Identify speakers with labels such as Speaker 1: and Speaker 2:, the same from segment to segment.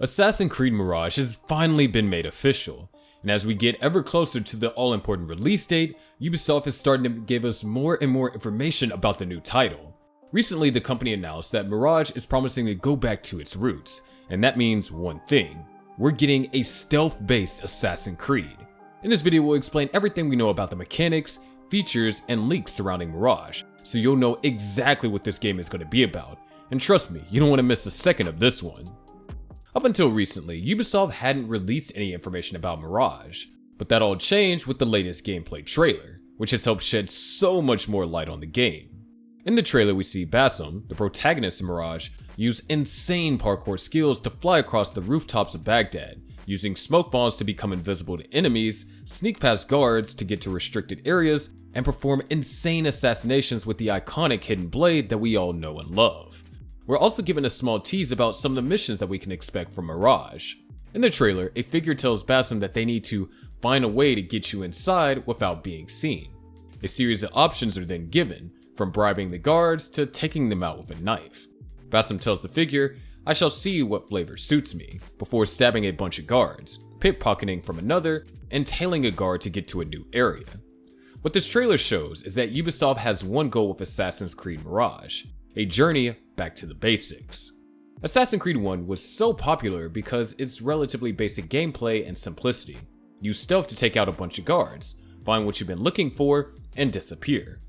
Speaker 1: Assassin's Creed Mirage has finally been made official, and as we get ever closer to the all-important release date, Ubisoft is starting to give us more and more information about the new title. Recently, the company announced that Mirage is promising to go back to its roots, and that means one thing: we're getting a stealth-based Assassin's Creed. In this video, we'll explain everything we know about the mechanics, features, and leaks surrounding Mirage, so you'll know exactly what this game is going to be about. And trust me, you don't want to miss a second of this one. Up until recently, Ubisoft hadn't released any information about Mirage, but that all changed with the latest gameplay trailer, which has helped shed so much more light on the game. In the trailer, we see Basim, the protagonist of Mirage, use insane parkour skills to fly across the rooftops of Baghdad, using smoke bombs to become invisible to enemies, sneak past guards to get to restricted areas, and perform insane assassinations with the iconic hidden blade that we all know and love. We're also given a small tease about some of the missions that we can expect from Mirage. In the trailer, a figure tells Basim that they need to find a way to get you inside without being seen. A series of options are then given, from bribing the guards to taking them out with a knife. Basim tells the figure, "I shall see what flavor suits me," before stabbing a bunch of guards, pickpocketing from another, and tailing a guard to get to a new area. What this trailer shows is that Ubisoft has one goal with Assassin's Creed Mirage: a journey back to the basics. Assassin's Creed 1 was so popular because its relatively basic gameplay and simplicity. Use stealth to take out a bunch of guards, find what you've been looking for, and disappear.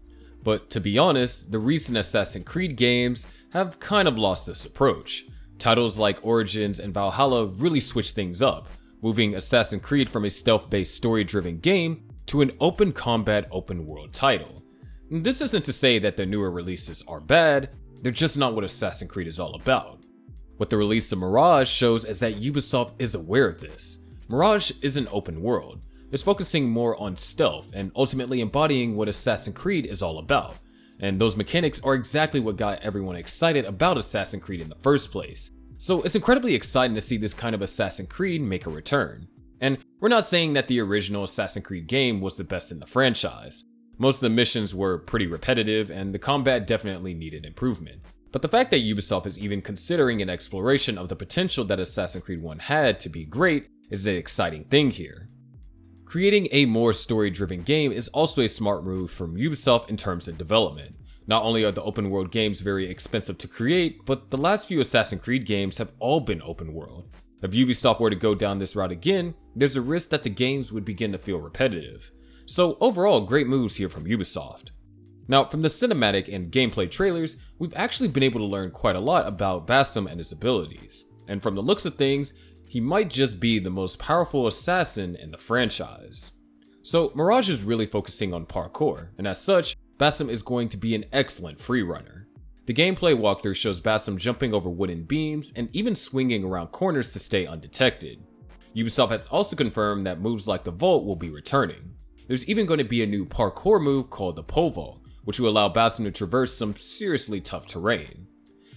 Speaker 1: But to be honest, the recent Assassin's Creed games have kind of lost this approach. Titles like Origins and Valhalla really switched things up, moving Assassin's Creed from a stealth-based story-driven game to an open combat open world title. This isn't to say that the newer releases are bad, they're just not what Assassin's Creed is all about. What the release of Mirage shows is that Ubisoft is aware of this. Mirage isn't open world, it's focusing more on stealth and ultimately embodying what Assassin's Creed is all about. And those mechanics are exactly what got everyone excited about Assassin's Creed in the first place. So it's incredibly exciting to see this kind of Assassin's Creed make a return. And we're not saying that the original Assassin's Creed game was the best in the franchise. Most of the missions were pretty repetitive and the combat definitely needed improvement. But the fact that Ubisoft is even considering an exploration of the potential that Assassin's Creed 1 had to be great is the exciting thing here. Creating a more story-driven game is also a smart move from Ubisoft in terms of development. Not only are the open world games very expensive to create, but the last few Assassin's Creed games have all been open world. If Ubisoft were to go down this route again, there's a risk that the games would begin to feel repetitive. So overall, great moves here from Ubisoft. Now, from the cinematic and gameplay trailers, we've actually been able to learn quite a lot about Basim and his abilities. And from the looks of things, he might just be the most powerful assassin in the franchise. So Mirage is really focusing on parkour, and as such, Basim is going to be an excellent freerunner. The gameplay walkthrough shows Basim jumping over wooden beams and even swinging around corners to stay undetected. Ubisoft has also confirmed that moves like the Vault will be returning. There's even going to be a new parkour move called the Pole Vault, which will allow Basim to traverse some seriously tough terrain.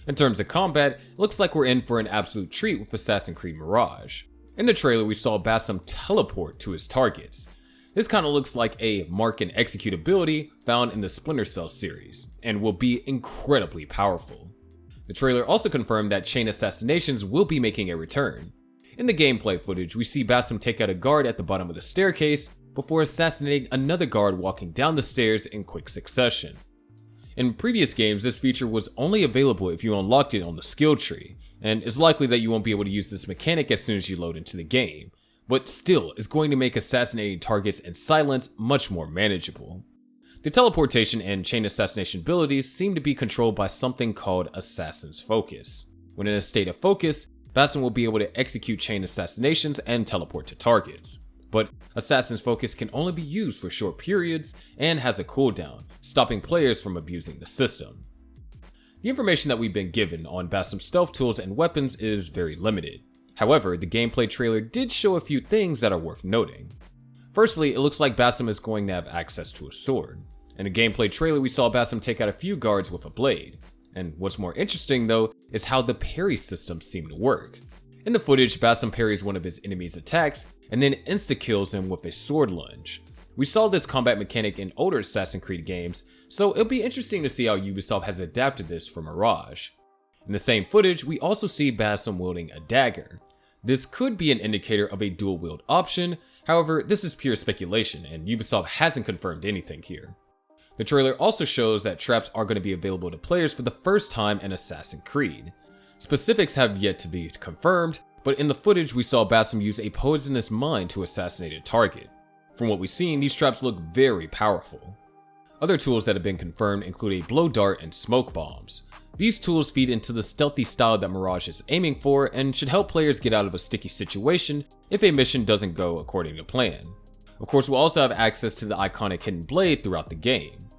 Speaker 1: In terms of combat, it looks like we're in for an absolute treat with Assassin's Creed Mirage. In the trailer, we saw Basim teleport to his targets. This kind of looks like a mark and execute ability found in the Splinter Cell series, and will be incredibly powerful. The trailer also confirmed that chain assassinations will be making a return. In the gameplay footage, we see Basim take out a guard at the bottom of the staircase before assassinating another guard walking down the stairs in quick succession. In previous games, this feature was only available if you unlocked it on the skill tree, and it's likely that you won't be able to use this mechanic as soon as you load into the game, but still is going to make assassinating targets in silence much more manageable. The teleportation and chain assassination abilities seem to be controlled by something called Assassin's Focus. When in a state of focus, Basim will be able to execute chain assassinations and teleport to targets. But Assassin's Focus can only be used for short periods and has a cooldown, stopping players from abusing the system. The information that we've been given on Basim's stealth tools and weapons is very limited. However, the gameplay trailer did show a few things that are worth noting. Firstly, it looks like Basim is going to have access to a sword. In the gameplay trailer, we saw Basim take out a few guards with a blade. And what's more interesting though, is how the parry systems seem to work. In the footage, Basim parries one of his enemy's attacks and then insta-kills him with a sword lunge. We saw this combat mechanic in older Assassin's Creed games, so it'll be interesting to see how Ubisoft has adapted this for Mirage. In the same footage, we also see Basim wielding a dagger. This could be an indicator of a dual wield option, however, this is pure speculation and Ubisoft hasn't confirmed anything here. The trailer also shows that traps are going to be available to players for the first time in Assassin's Creed. Specifics have yet to be confirmed, but in the footage we saw Basim use a poisonous mine to assassinate a target. From what we've seen, these traps look very powerful. Other tools that have been confirmed include a blow dart and smoke bombs. These tools feed into the stealthy style that Mirage is aiming for and should help players get out of a sticky situation if a mission doesn't go according to plan. Of course, we'll also have access to the iconic hidden blade throughout the game.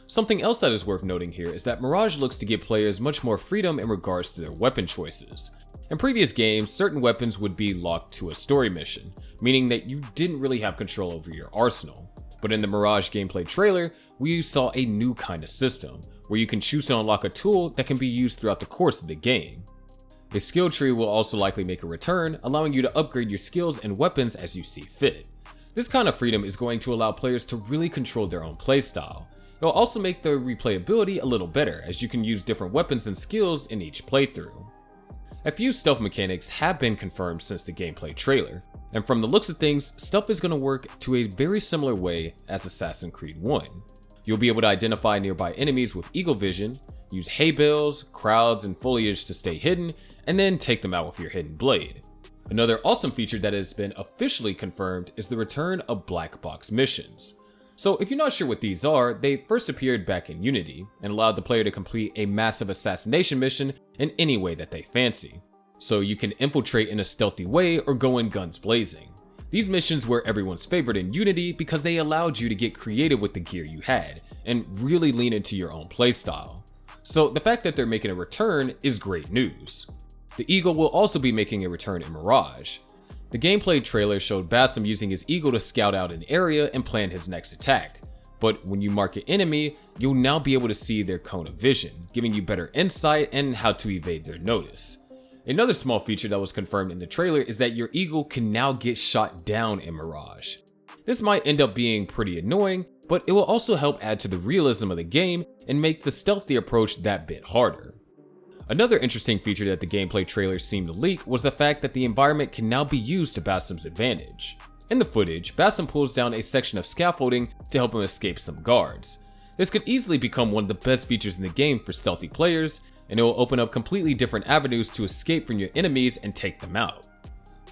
Speaker 1: Something else that is worth noting here is that Mirage looks to give players much more freedom in regards to their weapon choices. In previous games, certain weapons would be locked to a story mission, meaning that you didn't really have control over your arsenal. But in the Mirage gameplay trailer, we saw a new kind of system, where you can choose to unlock a tool that can be used throughout the course of the game. A skill tree will also likely make a return, allowing you to upgrade your skills and weapons as you see fit. This kind of freedom is going to allow players to really control their own playstyle. It will also make the replayability a little better, as you can use different weapons and skills in each playthrough. A few stealth mechanics have been confirmed since the gameplay trailer, and from the looks of things, stealth is going to work to a very similar way as Assassin's Creed 1. You'll be able to identify nearby enemies with eagle vision, use hay bales, crowds, and foliage to stay hidden, and then take them out with your hidden blade. Another awesome feature that has been officially confirmed is the return of black box missions. So if you're not sure what these are, they first appeared back in Unity and allowed the player to complete a massive assassination mission in any way that they fancy. So you can infiltrate in a stealthy way or go in guns blazing. These missions were everyone's favorite in Unity because they allowed you to get creative with the gear you had and really lean into your own playstyle. So the fact that they're making a return is great news. The Eagle will also be making a return in Mirage. The gameplay trailer showed Basim using his Eagle to scout out an area and plan his next attack. But when you mark an enemy, you'll now be able to see their cone of vision, giving you better insight and how to evade their notice. Another small feature that was confirmed in the trailer is that your Eagle can now get shot down in Mirage. This might end up being pretty annoying, but it will also help add to the realism of the game and make the stealthy approach that bit harder. Another interesting feature that the gameplay trailer seemed to leak was the fact that the environment can now be used to Basim's advantage. In the footage, Basim pulls down a section of scaffolding to help him escape some guards. This could easily become one of the best features in the game for stealthy players, and it will open up completely different avenues to escape from your enemies and take them out.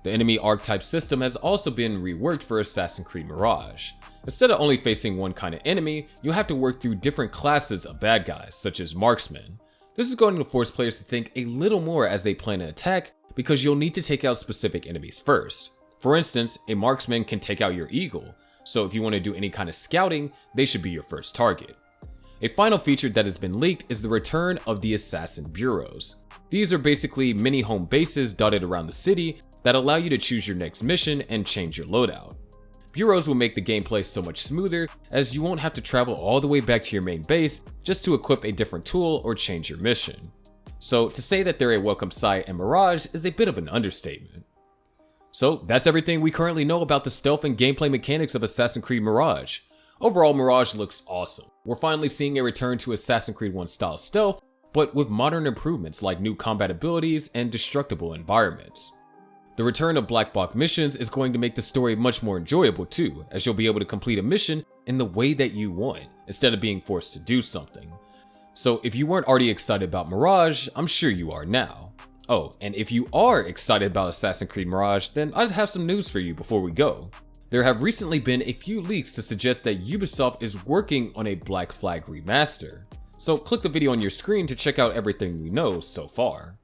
Speaker 1: The enemy archetype system has also been reworked for Assassin's Creed Mirage. Instead of only facing one kind of enemy, you'll have to work through different classes of bad guys, such as marksmen. This is going to force players to think a little more as they plan an attack because you'll need to take out specific enemies first. For instance, a marksman can take out your Eagle, so if you want to do any kind of scouting, they should be your first target. A final feature that has been leaked is the return of the Assassin Bureaus. These are basically mini home bases dotted around the city that allow you to choose your next mission and change your loadout. Bureaus will make the gameplay so much smoother as you won't have to travel all the way back to your main base just to equip a different tool or change your mission. So to say that they're a welcome sight in Mirage is a bit of an understatement. So that's everything we currently know about the stealth and gameplay mechanics of Assassin's Creed Mirage. Overall, Mirage looks awesome. We're finally seeing a return to Assassin's Creed 1 style stealth, but with modern improvements like new combat abilities and destructible environments. The return of black box missions is going to make the story much more enjoyable too, as you'll be able to complete a mission in the way that you want, instead of being forced to do something. So if you weren't already excited about Mirage, I'm sure you are now. Oh, and if you are excited about Assassin's Creed Mirage, then I'd have some news for you before we go. There have recently been a few leaks to suggest that Ubisoft is working on a Black Flag remaster. So click the video on your screen to check out everything we know so far.